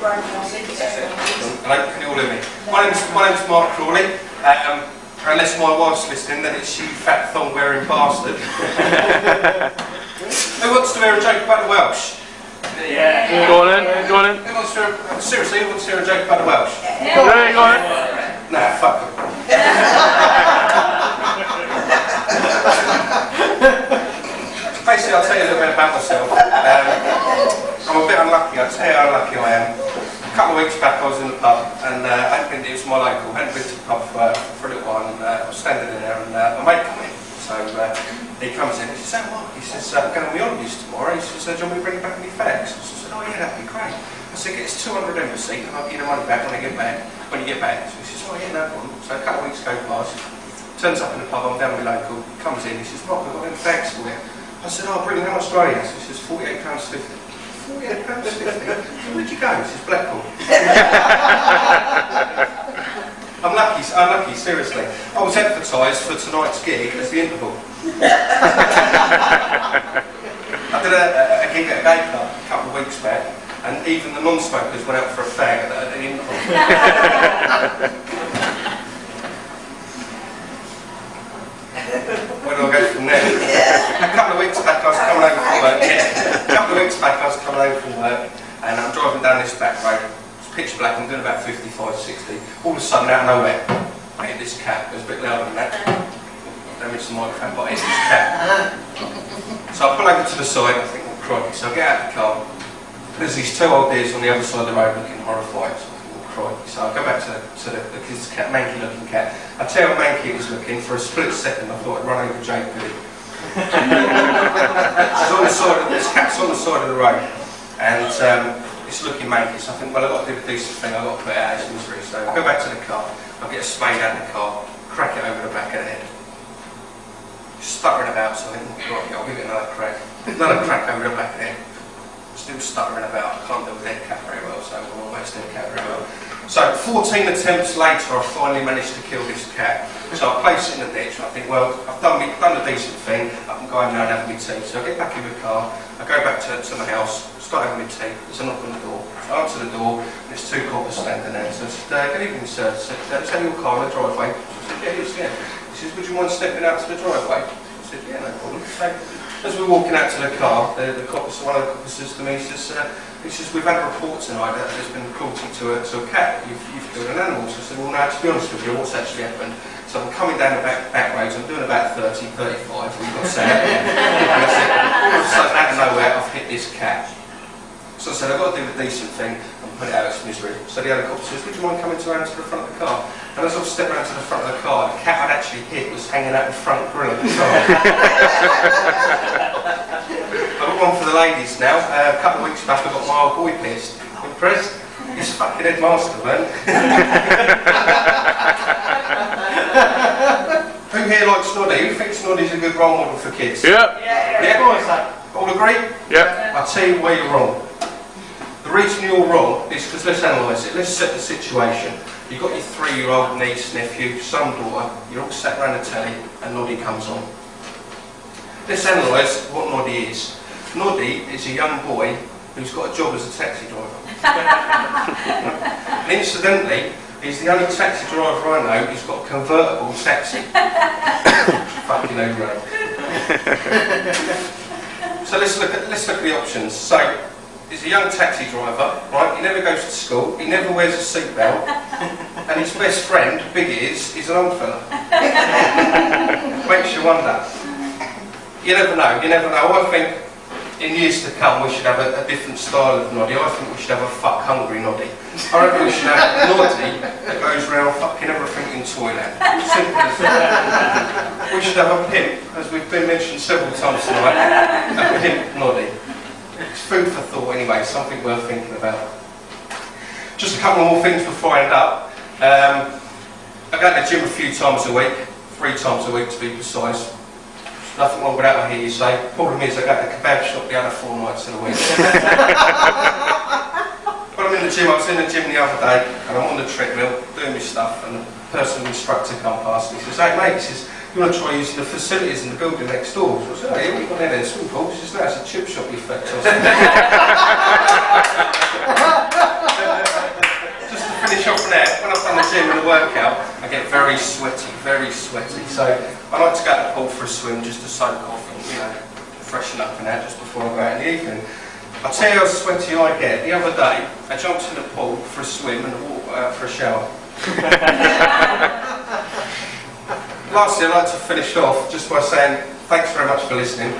Hello, can you all hear me? My name's Mark Crawley. Unless my wife's listening, then it's you fat thong wearing bastard. Who wants to hear a joke about the Welsh? Yeah. Go on then, go on then. Seriously, who wants to hear a joke about the Welsh? Yeah, go on. Nah, fuck them. Basically, I'll tell you a little bit about myself. I'm a bit unlucky, I'll tell you how unlucky I am. A couple of weeks back I was in the pub and it was my local, I hadn't been to the pub for a little while and I was standing in there and my mate came in. So he comes in and he says, "Oh Mark," he says, "I'm going on my holidays tomorrow." He says, "Do you want me to bring back any fags?" I said, "Oh yeah, that'd be great." I said, "Get us 200 embassy and I'll give you the money back when I get back. When you get back." So he says, "Oh yeah, no problem." So a couple of weeks go past, turns up in the pub, I'm down with my local, comes in, he says, "Mark, I've got them fags for you." I said, "Oh brilliant, how much do I owe you?" So he says, £48.50. £48.50? Where'd you go? He says, "Blackpool." I'm lucky, seriously. I was advertised for tonight's gig as the interval. I did a gig at a gay club a couple of weeks back, and even the non-smokers went out for a fag at the interval. Where do I go from there? A couple of weeks back I was coming over from work. And I'm driving down this back road. It's pitch black, I'm doing about 55, 60. All of a sudden, out of nowhere, I hit this cat. It was a bit louder than that. Damage the microphone, but I hit this cat. So I pull over to the side, I think, oh crikey. So I get out of the car. There's these two old deers on the other side of the road looking horrified. So I think, oh crikey. So I go back to this cat, manky looking cat. I tell you how manky it was looking. For a split second, I thought I'd run over Jake with it. This cat's on the side of the road. And it's looking manky, so I think, well, I've got to do a decent thing, I've got to put it out of its misery. So I go back to the car, I get a spade out of the car, crack it over the back of the head. Stuttering about, so I think, right, I'll give it another crack. Another crack over the back of the head. Still stuttering about, I can't do a dead cat very well, so I'm almost dead cat very well. So 14 attempts later, I finally managed to kill this cat. So I place it in the ditch, and I think, well, I've done a decent thing, I can go home now and have my tea. So I get back in the car, I go back to my house, start having my tea, there's a knock on the door. So I answer the door, and there's two coppers standing there. So I said, "Good evening, sir." I said, "Is that your car in the driveway?" I said, "Yeah, it is, yeah." He says, "Would you mind stepping out to the driveway?" I said, "Yeah, no problem." So as we're walking out to the car, one of the coppers says to me, he says, "We've had a report tonight that there's been cruelty to a cat. You've killed an animal." So I said, "Well, no, to be honest with you, what's actually happened?" So I'm coming down the back roads, I'm doing about 30, 35, we've got to say. And I said, all of a sudden, out of nowhere, I've hit this cat. So I said, "I've got to do a decent thing and put it out of its misery." So the other cop says, "Would you mind coming around to the front of the car?" And as I've stepped around to the front of the car, the cat I'd actually hit was hanging out the front grille of the car. I've got one for the ladies now. A couple of weeks back, I got my old boy pierced. Impressed? He's fucking headmaster, man. Who here likes Noddy? Who thinks Noddy's a good role model for kids? Yeah. Yeah? All agree? Yeah. I'll tell you where you're wrong. The reason you're wrong is because, let's analyse it. Let's set the situation. You've got your 3-year-old niece, nephew, son, daughter. You're all sat around the telly and Noddy comes on. Let's analyse what Noddy is. Noddy is a young boy who's got a job as a taxi driver. And incidentally, he's the only taxi driver I know who's got a convertible taxi. Fucking over. So let's look at the options. So he's a young taxi driver, right? He never goes to school, he never wears a seatbelt, and his best friend, Big Ears, is an old fella. Makes you wonder. You never know, you never know. I think in years to come we should have a different style of Noddy. I think we should have a fuck hungry Noddy. I reckon we should have Noddy that goes around fucking everything in Toyland. Simple as that. We should have a pimp, as we've been mentioned several times tonight, a pimp Noddy. It's food for thought anyway, something worth thinking about. Just a couple more things before I end up. I go to the gym a few times a week, 3 times a week to be precise. Nothing wrong with that, I hear you say. Problem is, I go to the kebab shop the other 4 nights of the week. When I'm in the gym, I was in the gym the other day, and I'm on the treadmill, doing my stuff, and the personal instructor comes past me. He says, "Hey mate," he says, "you want to try using the facilities in the building next door?" So I said, "Oh yeah, what you got there then, swimming pool?" He says, "No, it's a chip shop effect." gym and the workout, I get very sweaty, very sweaty. So I like to go to the pool for a swim just to soak off and, you know, freshen up and that just before I go out in the evening. I'll tell you how sweaty I get. The other day, I jumped in the pool for a swim and walked out for a shower. Lastly, I'd like to finish off just by saying thanks very much for listening.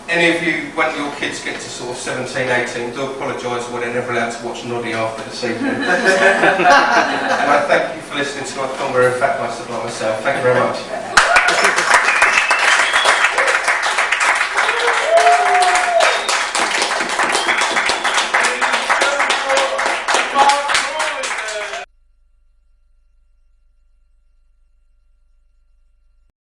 Any of you, when your kids get to sort of 17, 18, do apologise when they're never allowed to watch Noddy after this evening. And I thank you for listening to my film, Very Fat Bastard Like Myself. Thank you very much.